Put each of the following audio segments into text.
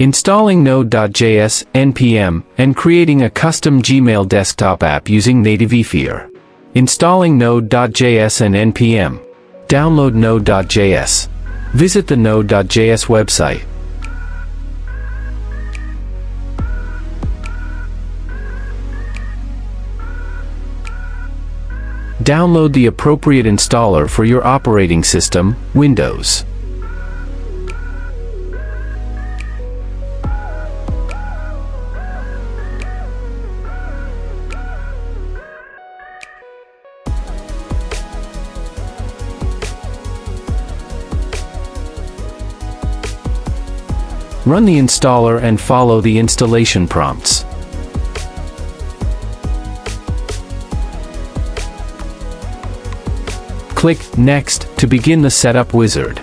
Installing Node.js, npm, and creating a custom Gmail desktop app using Nativefier. Installing Node.js and npm. Download Node.js. Visit the Node.js website. Download the appropriate installer for your operating system, Windows. Run the installer and follow the installation prompts. Click Next to begin the setup wizard.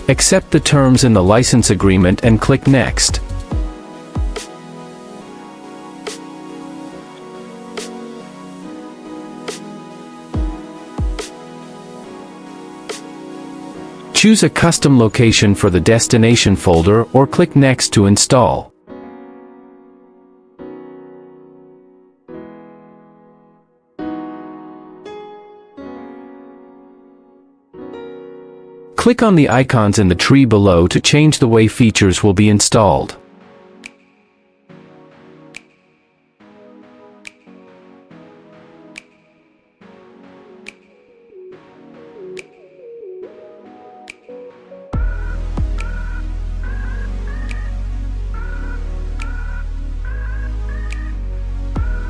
Accept the terms in the license agreement and click Next. Choose a custom location for the destination folder or click Next to install. Click on the icons in the tree below to change the way features will be installed.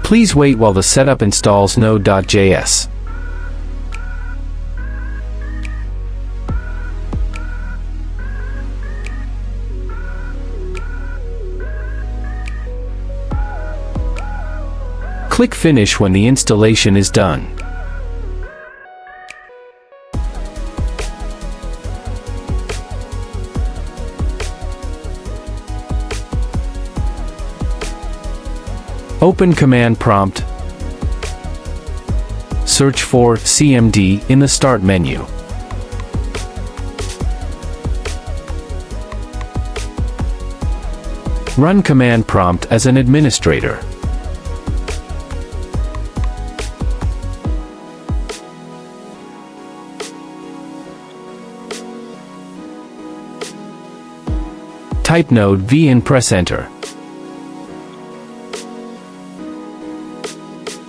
Please wait while the setup installs Node.js. Click Finish when the installation is done. Open Command Prompt. Search for CMD in the Start menu. Run Command Prompt as an administrator. Type Node V and press Enter.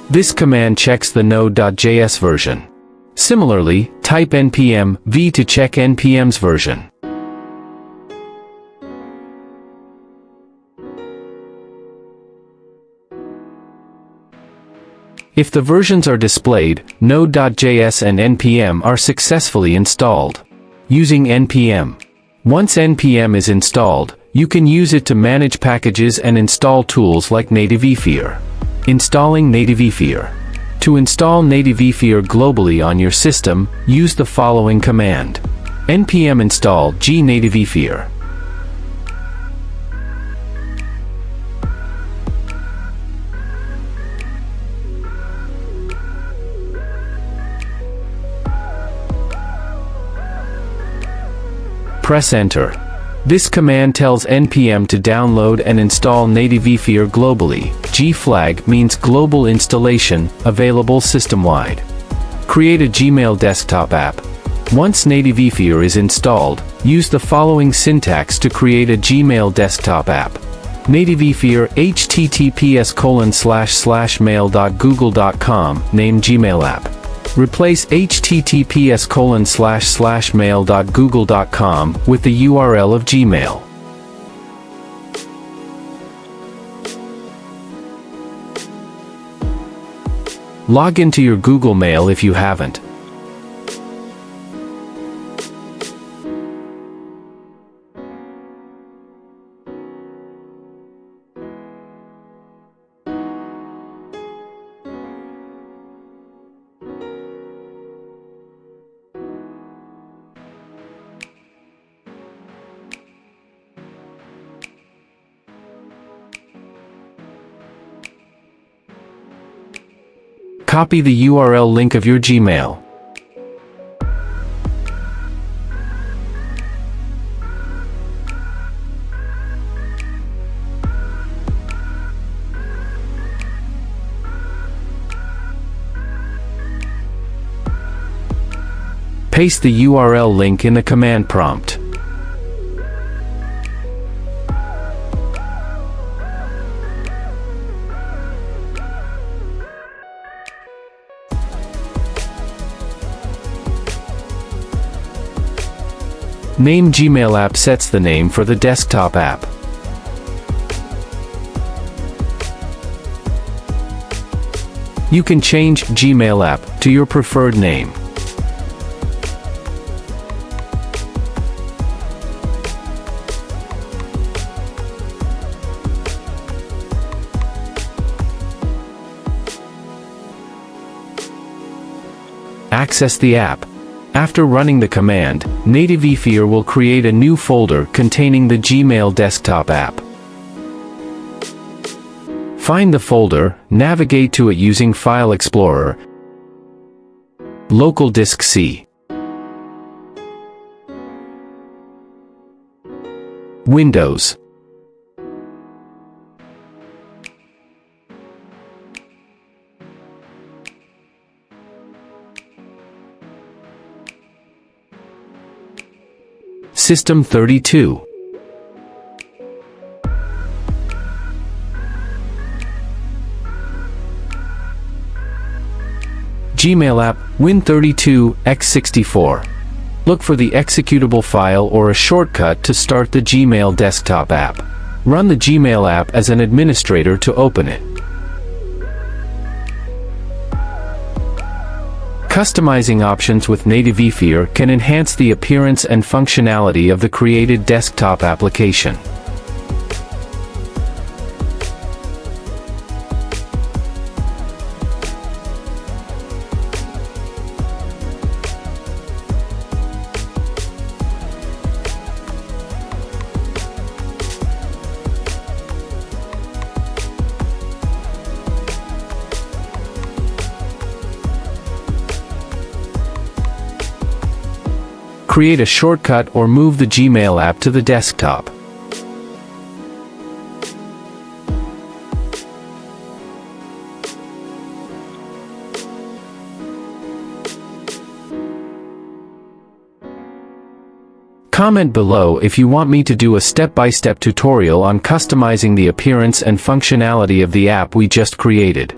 This command checks the Node.js version. Similarly, type npm v to check npm's version. If the versions are displayed, Node.js and npm are successfully installed. Using npm. Once npm is installed, you can use it to manage packages and install tools like Nativefier. Installing Nativefier. To install Nativefier globally on your system, use the following command. npm install g-nativefier. Press Enter. This command tells npm to download and install Nativefier globally. G-flag means global installation, available system-wide. Create a Gmail desktop app. Once Nativefier is installed, use the following syntax to create a Gmail desktop app. Nativefier https://mail.google.com, name Gmail app. Replace https://mail.google.com with the URL of Gmail. Log into your Google Mail if you haven't. Copy the URL link of your Gmail. Paste the URL link in the command prompt. Name Gmail app sets the name for the desktop app. You can change Gmail app to your preferred name. Access the app. After running the command, Nativefier will create a new folder containing the Gmail desktop app. Find the folder, navigate to it using File Explorer, Local Disk C, Windows, System 32. Gmail app, Win32, x64. Look for the executable file or a shortcut to start the Gmail desktop app. Run the Gmail app as an administrator to open it. Customizing options with Nativefier can enhance the appearance and functionality of the created desktop application. Create a shortcut or move the Gmail app to the desktop. Comment below if you want me to do a step-by-step tutorial on customizing the appearance and functionality of the app we just created.